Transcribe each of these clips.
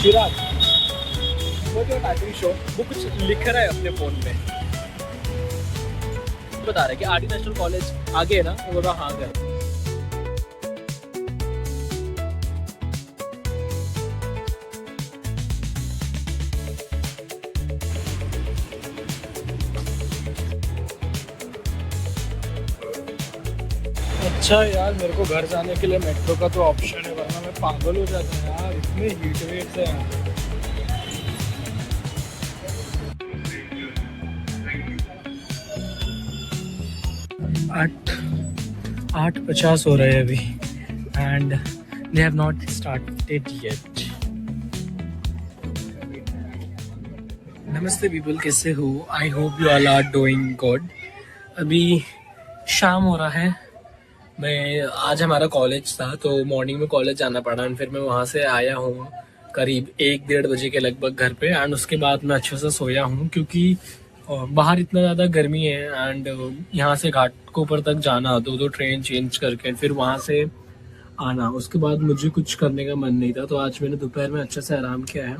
चिराग, वो जो typing show वो कुछ लिख रहा है अपने फ़ोन में, बता रहा है कि आरडी नेशनल कॉलेज आगे है ना, वो बोल रहा हाँ गए। अच्छा यार, मेरे को घर जाने के लिए मेट्रो का तो ऑप्शन है, वरना मैं पागल हो जाता है यार, इतने हीट वेव्स हैं। 8:50 हो रहे हैं अभी and they have not started yet. नमस्ते पीपल, कैसे हो? I hope you all are doing good. अभी शाम हो रहा है। मैं आज हमारा कॉलेज था तो मॉर्निंग में कॉलेज जाना पड़ा एंड फिर मैं वहाँ से आया हूँ करीब 1-1:30 बजे के लगभग घर पे एंड उसके बाद मैं अच्छे से सोया हूँ क्योंकि बाहर इतना ज़्यादा गर्मी है एंड यहाँ से घाटकोपर तक जाना, 2 ट्रेन चेंज करके फिर वहाँ से आना, उसके बाद मुझे कुछ करने का मन नहीं था। तो आज मैंने दोपहर में अच्छे से आराम किया है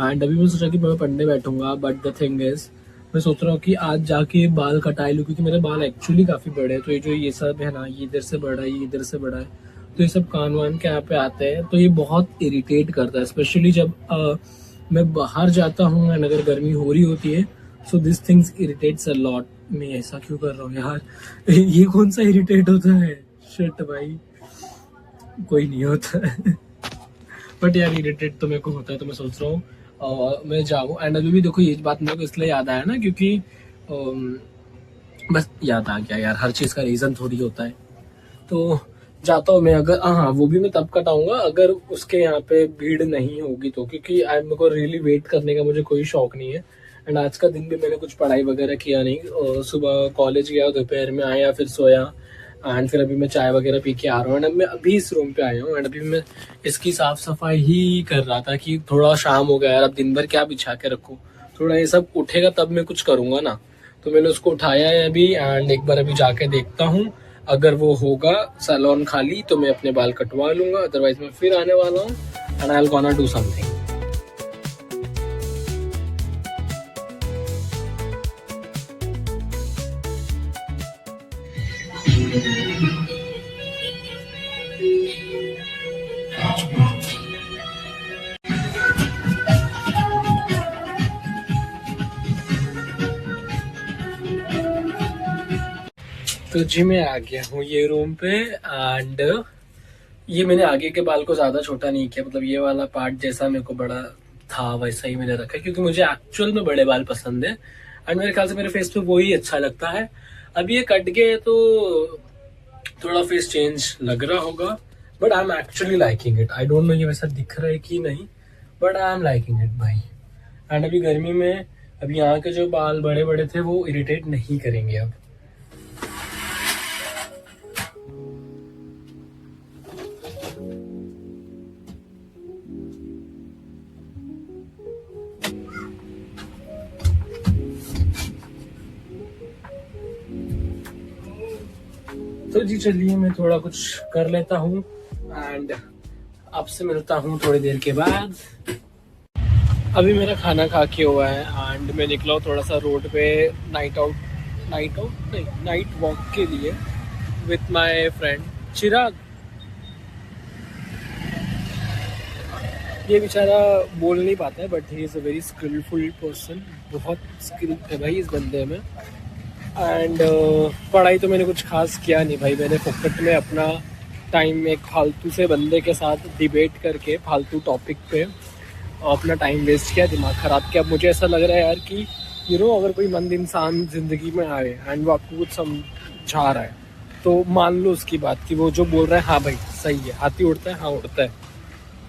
एंड अभी मैं सोचा कि मैं पढ़ने बैठूंगा, बट द थिंग इज़ मैं सोच रहा हूँ कि आज जाके बाल कटाई लूँ क्योंकि मेरे बाल एक्चुअली काफ़ी बड़े हैं। तो ये जो ये सब है ना, ये इधर से बड़ा है, ये इधर से बड़ा है, तो ये सब कान वान के यहाँ पे आते हैं तो ये बहुत इरिटेट करता है, स्पेशली जब मैं बाहर जाता हूँ एंड अगर गर्मी हो रही होती है। So this things irritates a lot. मैं ऐसा क्यों कर रहा हूँ यार? ये कौन सा इरिटेट होता है? शिट भाई, कोई नहीं होता है बट यार इरिटेट तो मेरे को होता है। तो मैं सोच रहा हूँ मैं जाऊँ एंड अभी भी देखो ये बात मेरे को इसलिए याद आया ना क्योंकि बस याद आ गया यार, हर चीज़ का रीज़न थोड़ी होता है। तो जाता हूँ मैं, अगर हाँ वो भी मैं तब कटाऊंगा अगर उसके यहाँ पे भीड़ नहीं होगी तो, क्योंकि आई मेरे को रियली वेट करने का मुझे कोई शौक नहीं है। एंड आज का दिन भी मैंने कुछ पढ़ाई वगैरह किया नहीं, सुबह कॉलेज गया, दोपहर में आया, फिर सोया एंड फिर अभी मैं चाय वगैरह पी के आ रहा हूँ एंड मैं अभी इस रूम पे आया हूँ एंड अभी मैं इसकी साफ सफाई ही कर रहा था कि थोड़ा शाम हो गया यार, अब दिन भर क्या बिछा के रखूँ, थोड़ा ये सब उठेगा तब मैं कुछ करूँगा ना। तो मैंने उसको उठाया है अभी एंड एक बार अभी जाके देखता हूँ, अगर वो होगा सैलून खाली तो मैं अपने बाल कटवा लूँगा, अदरवाइज मैं फिर आने वाला हूँ and I will gonna do something. तो जी मैं आ गया हूँ ये रूम पे एंड ये मैंने आगे के बाल को ज़्यादा छोटा नहीं किया, मतलब ये वाला पार्ट जैसा मेरे को बड़ा था वैसा ही मैंने रखा क्योंकि मुझे एक्चुअल में बड़े बाल पसंद है एंड मेरे ख्याल से मेरे फेस पे वही अच्छा लगता है। अभी ये कट गए तो थोड़ा फेस चेंज लग रहा होगा but I am actually liking it. I don't know ये वैसा दिख रहा है कि नहीं, but I am liking it भाई। एंड अभी गर्मी में अभी यहाँ के जो बाल बड़े बड़े थे वो इरिटेट नहीं करेंगे अब। तो जी चलिए मैं थोड़ा कुछ कर लेता हूँ एंड आपसे मिलता हूँ थोड़ी देर के बाद। अभी मेरा खाना खा के हुआ है एंड मैं निकला हूँ थोड़ा सा रोड पे नाइट वॉक के लिए विथ माय फ्रेंड चिराग। ये बेचारा बोल नहीं पाता है but he is a very skillful person, बहुत स्किल है भाई इस बंदे में। एंड पढ़ाई तो मैंने कुछ खास किया नहीं भाई, मैंने फोकट में अपना टाइम एक फालतू से बंदे के साथ डिबेट करके फालतू टॉपिक पे अपना टाइम वेस्ट किया, दिमाग ख़राब किया। अब मुझे ऐसा लग रहा है यार कि अगर कोई मंद इंसान ज़िंदगी में आए एंड वो आपको कुछ समझा रहा है तो मान लो उसकी बात कि वो जो बोल रहा है हाँ भाई सही है, हाथी उड़ता है हाँ उड़ता है,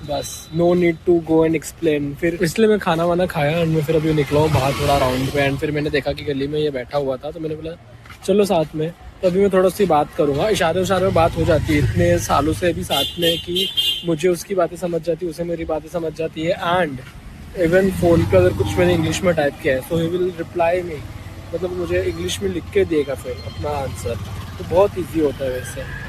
बस no need to go and explain. फिर इसलिए मैं खाना वाना खाया एंड मैं फिर अभी निकला हूँ बाहर थोड़ा राउंड पे एंड फिर मैंने देखा कि गली में ये बैठा हुआ था तो मैंने बोला चलो साथ में। तो अभी मैं थोड़ा सी बात करूँगा, इशारे में बात हो जाती है, इतने सालों से अभी साथ में कि मुझे उसकी बातें समझ जाती है, उसे मेरी बातें समझ जाती है एंड इवन फ़ोन पे अगर कुछ मैंने इंग्लिश में टाइप किया है सो ही विल रिप्लाई मी, मतलब मुझे इंग्लिश में लिख के देगा फिर अपना आंसर, तो बहुत ईजी होता है वैसे।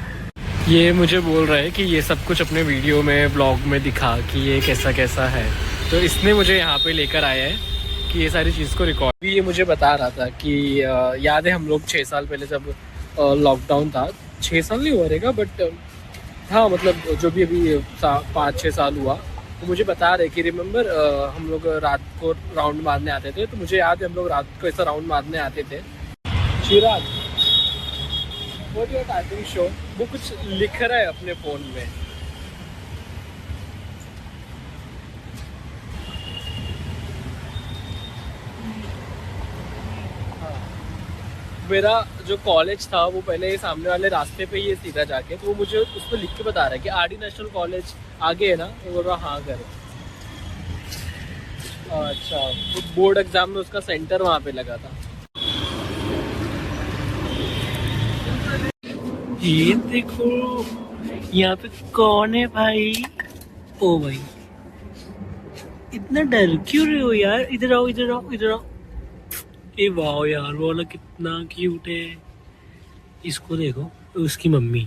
ये मुझे बोल रहा है कि ये सब कुछ अपने वीडियो में ब्लॉग में दिखा कि ये कैसा कैसा है। तो इसने मुझे यहाँ पे लेकर आया है कि ये सारी चीज़ को रिकॉर्ड भी। ये मुझे बता रहा था कि याद है हम लोग 6 साल पहले जब लॉकडाउन था, 6 साल नहीं हुआ रहेगा बट हाँ मतलब जो भी अभी 5-6 साल हुआ, तो मुझे बता रहे कि रिमेंबर हम लोग रात को राउंड मारने आते थे। तो मुझे याद है हम लोग रात को ऐसा राउंड मारने आते थे। चिराग, व्हाट योर टाइपिंग शो? वो कुछ लिख रहा है अपने फ़ोन में। मेरा जो कॉलेज था वो पहले सामने वाले रास्ते पे ही है सीधा जाके, तो वो मुझे उस पर लिख के बता रहा है कि आरडी नेशनल कॉलेज आगे है ना। तो बोल रहा हाँ करे। अच्छा, तो बोर्ड एग्जाम में उसका सेंटर वहाँ पे लगा था। ये देखो यहाँ पे कौन है भाई? ओ भाई, इतना डर क्यों रहे हो यार? इधर आओ, इधर आओ, इधर आओ। ए वाह यार, वो वाला कितना क्यूट है। इसको देखो, उसकी मम्मी।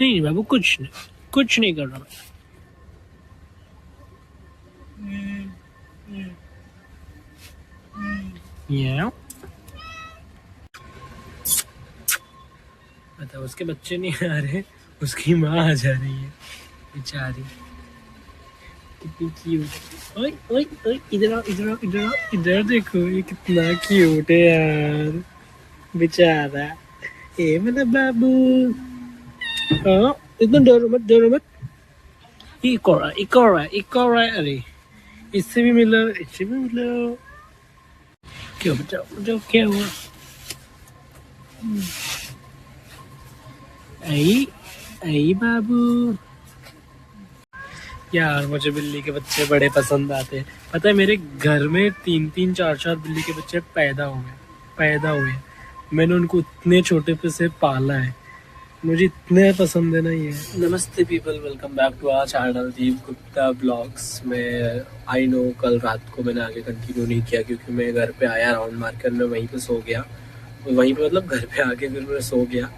नहीं बाबू, कुछ नहीं कर रहा। Yeah. मतलब उसके बच्चे नहीं आ रहे, उसकी माँ आ जा रही है बेचारी। कितनी क्यूट। ओए ओए ओए, इधर आओ, इधर आओ, इधर आओ, इधर देखो, ये कितना क्यूट है यार बेचारा। ए मेरा बाबू। हाँ, इतना डरो मत, डरो मत। एक और है। अरे इससे भी मिलो, इससे भी मिलो। क्यों बताओ, बताओ क्या हुआ? आई बाबू। यार मुझे बिल्ली के बच्चे बड़े पसंद आते हैं। पता है मेरे घर में 3-3, 4-4 बिल्ली के बच्चे पैदा हुए। मैंने उनको इतने छोटे पे से पाला है, मुझे इतने पसंद है ना ये। नमस्ते people, welcome back to our channel Deep Gupta vlogs में। आई नो कल रात को मैंने आगे कंटिन्यू नहीं किया क्योंकि मैं घर पे आया राउंड मारकर, मैं वहीं पे सो गया। वहीं पे मतलब घर पे आके फिर मैं सो गया।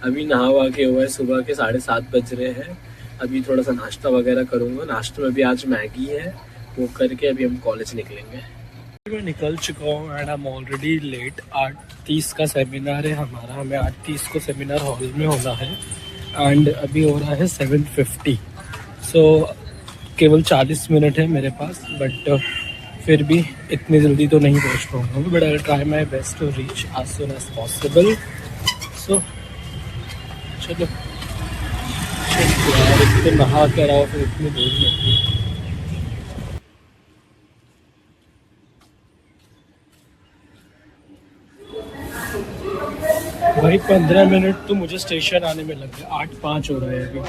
अभी नहा वहा के हुआ है, सुबह के 7:30 बज रहे हैं। अभी थोड़ा सा नाश्ता वगैरह करूँगा। नाश्ते में भी आज मैगी है, वो करके अभी हम कॉलेज निकलेंगे। मैं निकल चुका हूँ and I am already late. 8:30 का सेमिनार है हमारा, हमें 8:30 को सेमिनार हॉल में होना है एंड अभी हो रहा है 7:50। सो केवल 40 मिनट है मेरे पास, बट फिर भी इतनी जल्दी तो नहीं पहुँच पाऊँगा, but I try my best to reach as soon as possible. So चलो यार, इतने नहा कर आओ फिर इतनी दूर लगती है। भाई 15 मिनट तो मुझे स्टेशन आने में लग गया। 8:05 हो रहा है अभी।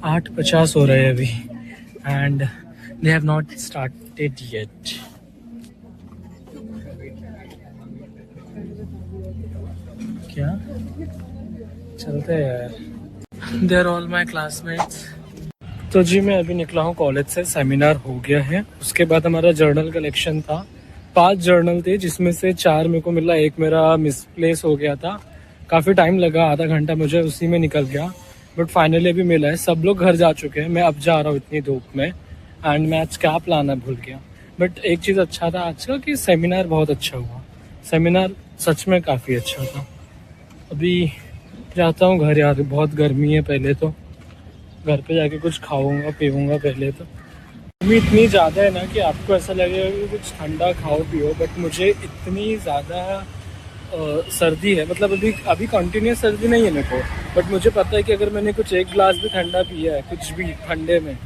8:50 हो रहे हैं अभी and they have not started yet. क्या चलते हैं यार। They are all my classmates. तो जी मैं अभी निकला हूँ कॉलेज से, सेमिनार हो गया है। उसके बाद हमारा जर्नल कलेक्शन था। 5 जर्नल थे जिसमें से 4 मेरे को मिला, एक मेरा मिसप्लेस हो गया था। काफ़ी टाइम लगा, आधा घंटा मुझे उसी में निकल गया, बट फाइनली अभी मिला है। सब लोग घर जा चुके हैं, मैं अब जा रहा हूँ इतनी धूप में एंड मैं आज कैप लाना भूल गया। बट एक चीज़ अच्छा था आज का कि सेमिनार बहुत अच्छा हुआ। सेमिनार सच में काफ़ी अच्छा था। अभी जाता हूँ घर यार, बहुत गर्मी है। पहले तो घर पे जाके कुछ खाऊंगा पीऊँगा पहले तो। गर्मी इतनी ज़्यादा है ना कि आपको ऐसा लगेगा कि कुछ ठंडा खाओ पियो, बट मुझे इतनी ज़्यादा सर्दी है। मतलब अभी कंटिन्यूस सर्दी नहीं है मेरे को, बट मुझे पता है कि अगर मैंने कुछ 1 गिलास भी ठंडा पिया है कुछ भी ठंडे में,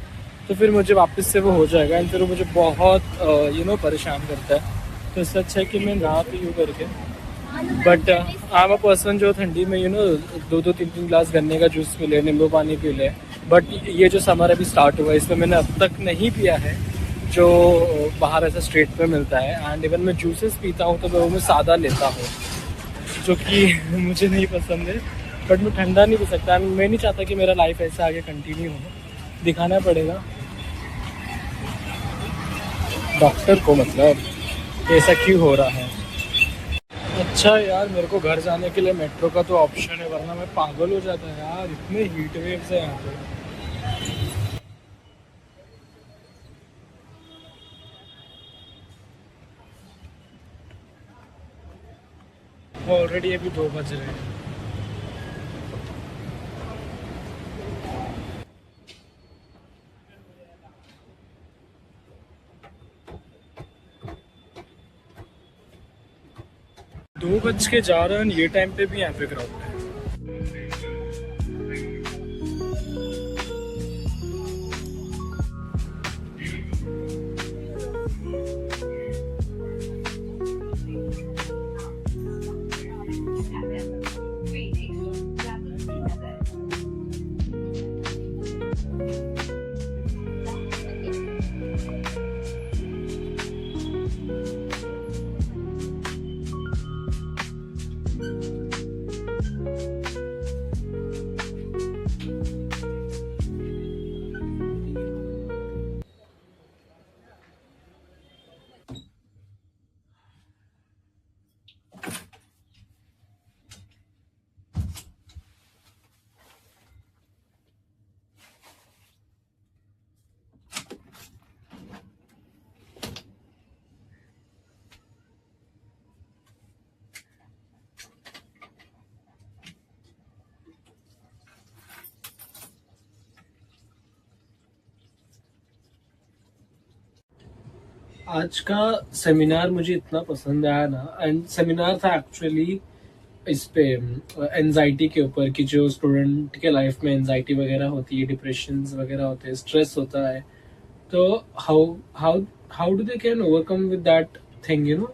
तो फिर मुझे वापस से वो हो जाएगा एंड फिर वो मुझे बहुत परेशान करता है। तो इससे अच्छा है कि मैं ना पीऊँ करके but I am a person जो ठंडी में दो दो तीन तीन ग्लास गन्ने का जूस पी ले, नींबू पानी पी ले। बट ये जो समर अभी स्टार्ट हुआ है इसमें मैंने अब तक नहीं पिया है जो बाहर ऐसा स्ट्रीट पे मिलता है। एंड इवन मैं जूसेस पीता हूँ तो वो मैं सादा लेता हूँ, जो कि मुझे नहीं पसंद है। बट मैं ठंडा नहीं पी सकता, मैं नहीं चाहता कि मेरा लाइफ ऐसा आगे कंटिन्यू हो। दिखाना पड़ेगा डॉक्टर को, मतलब ऐसा क्यों हो रहा है। अच्छा यार, मेरे को घर जाने के लिए मेट्रो का तो ऑप्शन है, वरना मैं पागल हो जाता है यार, इतने हीट वेव्स है यहाँ पे। ऑलरेडी अभी 2 बज रहे हैं। 2 बज के जा रहे हैं, ये टाइम पे भी यहाँ पे क्राउड है। आज का सेमिनार मुझे इतना पसंद आया ना। एंड सेमिनार था एक्चुअली इस पे एनजाइटी के ऊपर, कि जो स्टूडेंट के लाइफ में एनजाइटी वगैरह होती है, डिप्रेशन वगैरह होते हैं, स्ट्रेस होता है, तो how how how do they can overcome with that thing,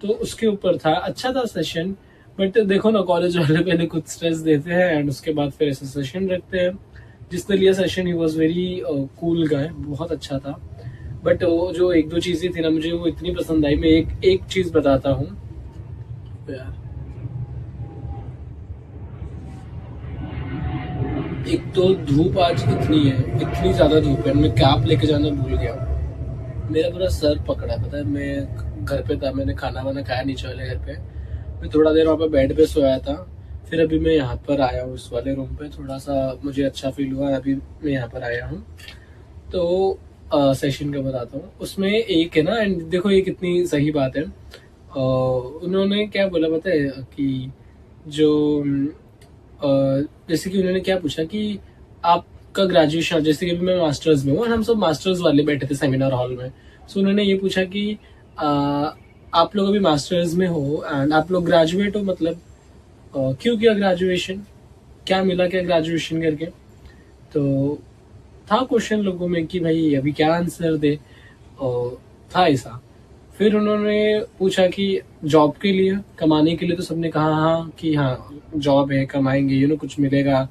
तो उसके ऊपर था। अच्छा था सेशन। बट देखो ना, कॉलेज वाले पहले कुछ स्ट्रेस देते हैं एंड उसके बाद फिर ऐसा सेशन रखते हैं। जिसने लिया session he was very cool guy, बहुत अच्छा था। बट वो जो एक दो चीजें थी ना, मुझे वो इतनी पसंद आई। मैं एक चीज बताता हूँ यार। एक तो धूप आज इतनी है, इतनी ज्यादा धूप है, मैं कैप लेके जाना भूल गया। मेरा पूरा सर पकड़ा, पता है। मैं घर पे था, मैंने खाना वाना खाया नीचे वाले घर पे। मैं थोड़ा देर वहाँ पे बेड पे सोया था, फिर अभी मैं यहाँ पर आया हूँ इस वाले रूम पे। थोड़ा सा मुझे अच्छा फील हुआ, अभी मैं यहाँ पर आया हूँ। तो सेशन का बताता हूँ। उसमें एक है ना, एंड देखो ये कितनी सही बात है। उन्होंने क्या बोला पता है, कि जो जैसे कि उन्होंने क्या पूछा कि आपका ग्रेजुएशन, जैसे कि अभी मैं मास्टर्स में हूँ और हम सब मास्टर्स वाले बैठे थे सेमिनार हॉल में। सो उन्होंने ये पूछा कि आप लोग अभी मास्टर्स में हो एंड आप लोग ग्रेजुएट हो, मतलब क्यों किया ग्रेजुएशन, क्या मिला क्या ग्रेजुएशन करके। तो था क्वेश्चन लोगों में कि भाई अभी क्या आंसर दे, और था ऐसा। फिर उन्होंने पूछा कि जॉब के लिए, कमाने के लिए, तो सबने कहा हाँ कि हाँ जॉब है, कमाएंगे, कुछ मिलेगा,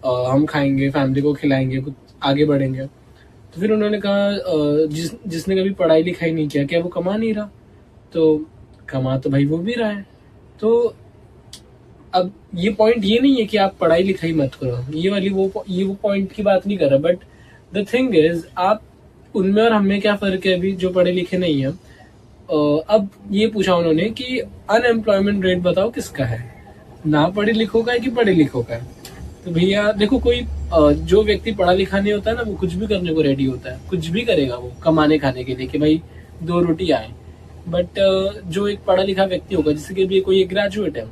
हम खाएंगे, फैमिली को खिलाएंगे, कुछ आगे बढ़ेंगे। तो फिर उन्होंने कहा जिसने कभी पढ़ाई लिखाई नहीं किया, क्या वो कमा नहीं रहा? तो कमा तो भाई वो भी रहा है। तो अब ये पॉइंट ये नहीं है कि आप पढ़ाई लिखाई मत करो, ये वो पॉइंट की बात नहीं कर रहा। बट द थिंग इज, आप उनमें और हमें क्या फर्क है अभी जो पढ़े लिखे नहीं है। अब ये पूछा उन्होंने कि अनएम्प्लॉयमेंट रेट बताओ किसका है, ना पढ़े लिखों का है कि पढ़े लिखों का है। तो भैया देखो, कोई जो व्यक्ति पढ़ा लिखा नहीं होता है ना, वो कुछ भी करने को रेडी होता है, कुछ भी करेगा वो कमाने खाने के लिए, कि भाई 2 रोटी आए। बट जो एक पढ़ा लिखा व्यक्ति होगा, जैसे कि अभी कोई एक ग्रेजुएट है,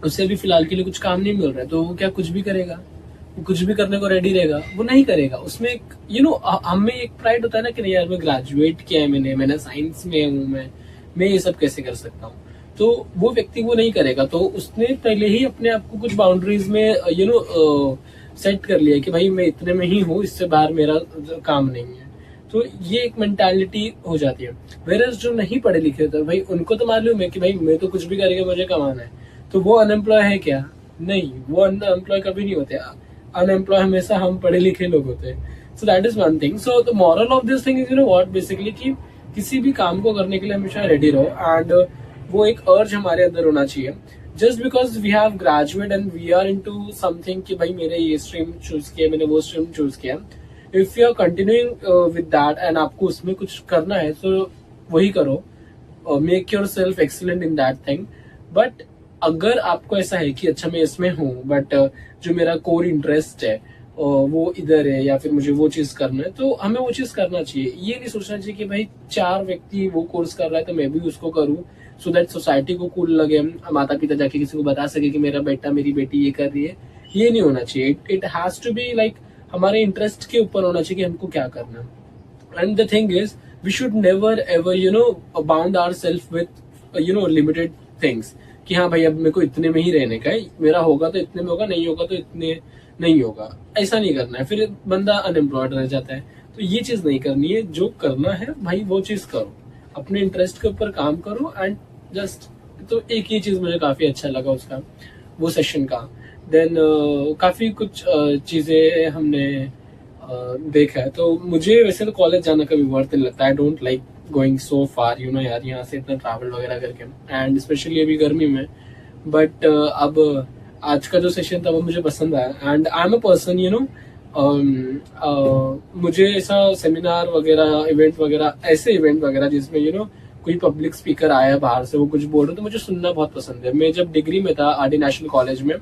उससे भी फिलहाल के लिए कुछ काम नहीं मिल रहा है, तो वो क्या कुछ भी करेगा? वो कुछ भी करने को रेडी रहेगा? वो नहीं करेगा। उसमें एक हमें एक प्राइड होता है ना कि नहीं यार, मैं ग्रेजुएट किया है, मैंने साइंस में हूँ, मैं ये सब कैसे कर सकता हूँ। तो वो व्यक्ति वो नहीं करेगा। तो उसने पहले ही अपने आप को कुछ बाउंड्रीज में सेट कर लिया कि भाई मैं इतने में ही हूँ, इससे बाहर मेरा काम नहीं है। तो ये एक मेंटालिटी हो जाती है। वेरस जो नहीं पढ़े लिखे होते भाई, उनको तो मालूम है कि भाई मैं तो कुछ भी करके मुझे कमाना है, तो वो अनएम्प्लॉय है क्या? नहीं, वो अनएम्प्लॉय कभी नहीं होते। अनएम्प्लॉय हमेशा हम पढ़े लिखे लोग होते हैं। So that is one thing. So the moral of this thing is you know what, basically कि किसी भी काम को करने के लिए हमेशा रेडी रहो, एंड वो एक अर्ज हमारे अंदर होना चाहिए। Just because we have graduate and we are into something कि भाई मेरे ये स्ट्रीम चूज किया, मैंने वो स्ट्रीम चूज किया, if you are continuing with that and आपको उसमें कुछ करना है तो वही करो, make yourself excellent in that thing. But अगर आपको ऐसा है कि अच्छा मैं इसमें हूँ बट जो मेरा कोर इंटरेस्ट है वो इधर है, या फिर मुझे वो चीज करना है, तो हमें वो चीज करना चाहिए। ये नहीं सोचना चाहिए कि भाई 4 व्यक्ति वो कोर्स कर रहा है तो मैं भी उसको करूँ, सो दैट सोसाइटी को कूल लगे, माता पिता जाके किसी को बता सके कि मेरा बेटा मेरी बेटी ये कर रही है। ये नहीं होना चाहिए। It has to be like हमारे इंटरेस्ट के ऊपर होना चाहिए कि हमको क्या करना है। And the thing is we should never ever you know bound our self with you know limited things, कि हाँ भाई अब मेरे को इतने में ही रहने का है, मेरा होगा तो इतने में होगा, नहीं होगा तो इतने नहीं होगा। ऐसा नहीं करना है, फिर बंदा अनएम्प्लॉयड रह जाता है। तो ये चीज नहीं करनी है। जो करना है भाई वो चीज करो, अपने इंटरेस्ट के ऊपर काम करो एंड जस्ट। तो एक ही चीज मुझे काफी अच्छा लगा उसका, वो सेशन का। देन काफी कुछ चीजें हमने देखा है। तो मुझे वैसे तो कॉलेज जाना कभी वर्थ नहीं लगता। I don't like going so far you know यार, यहाँ से इतना ट्रैवल वगैरह करके, एंड स्पेशली अभी गर्मी में। बट अब आज का जो सेशन था वो मुझे पसंद आया। And I am a person you know, मुझे ऐसा सेमिनार वगैरह, इवेंट वगैरह, ऐसे इवेंट वगैरह जिसमें यू नो कोई पब्लिक स्पीकर आया बाहर से, वो कुछ बोल रहे, तो मुझे सुनना बहुत पसंद है। मैं जब डिग्री में था आरडी नेशनल कॉलेज में,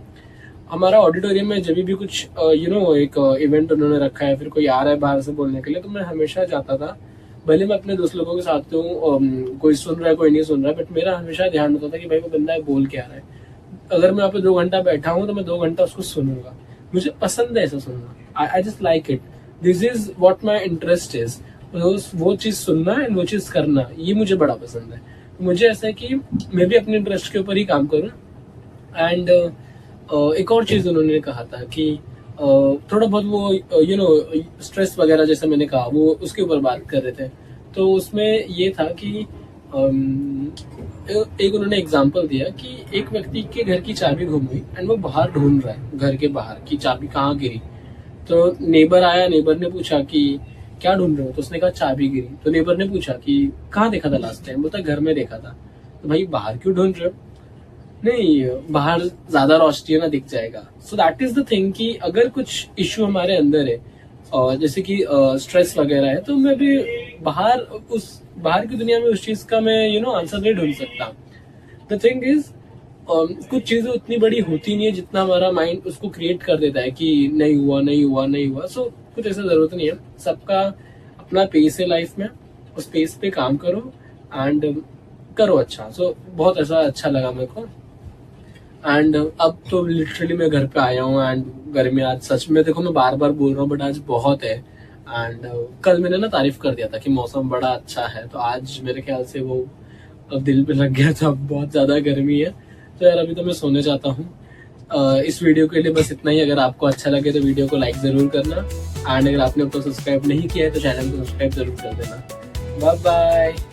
हमारा ऑडिटोरियम में जब भी कुछ यू नो एक इवेंट उन्होंने रखा है, फिर कोई आ रहा है बाहर से बोलने के लिए, तो मैं हमेशा जाता था। भले मैं अपने दोस्त लोगों के साथ हूँ, कोई सुन रहा है कोई नहीं सुन रहा है, बट मेरा हमेशा ध्यान होता था कि भाई वो बंदा है बोल के आ रहा है। अगर मैं वहाँ पे 2 घंटा बैठा हूँ तो मैं 2 घंटा उसको सुनूंगा। मुझे पसंद है ऐसा सुनना। I just like it. This is what my interest is. वो चीज सुनना एंड वो चीज करना, ये मुझे बड़ा पसंद है। मुझे ऐसा है कि मैं भी अपने इंटरेस्ट के ऊपर ही काम करूँ। एंड एक और चीज उन्होंने कहा था कि थोड़ा बहुत वो यू नो स्ट्रेस वगैरह जैसे मैंने कहा, वो उसके ऊपर बात कर रहे थे। तो उसमें ये था कि एक उन्होंने एग्जांपल दिया कि एक व्यक्ति के घर की चाबी गुम हुई एंड वो बाहर ढूंढ रहा है, घर के बाहर की चाबी कहाँ गिरी। तो नेबर आया, नेबर ने पूछा कि क्या ढूंढ रहे हो, तो उसने कहा चाबी गिरी। तो नेबर ने पूछा कि कहाँ देखा था लास्ट टाइम, बोलता घर में देखा था। तो भाई बाहर क्यों ढूंढ रहे हो? नहीं, बाहर ज्यादा रोशनी है ना, दिख जाएगा। So that is the thing कि अगर कुछ इश्यू हमारे अंदर है, जैसे कि स्ट्रेस वगैरह है, तो मैं भी बाहर की दुनिया में उस चीज का मैं यू नो आंसर नहीं ढूंढ सकता। द थिंग इज कुछ चीजें उतनी बड़ी होती नहीं है जितना हमारा माइंड उसको क्रिएट कर देता है कि नहीं हुआ नहीं हुआ नहीं हुआ। सो कुछ ऐसा जरूरत नहीं है। सबका अपना पेस है लाइफ में, उस पेस पे काम करो एंड करो अच्छा। सो बहुत ऐसा अच्छा लगा मेरे को। एंड अब तो लिटरली मैं घर पे आया हूँ एंड गर्मी आज सच में, देखो मैं बार बार बोल रहा हूँ बट आज बहुत है। एंड कल मैंने ना तारीफ कर दिया था कि मौसम बड़ा अच्छा है, तो आज मेरे ख्याल से वो अब दिल पे लग गया था। अब बहुत ज्यादा गर्मी है, तो यार अभी तो मैं सोने जाता हूँ। इस वीडियो के लिए बस इतना ही। अगर आपको अच्छा लगे तो वीडियो को लाइक जरूर करना, एंड अगर आपने अब तक सब्सक्राइब नहीं किया है तो चैनल को सब्सक्राइब जरूर कर देना। Bye bye.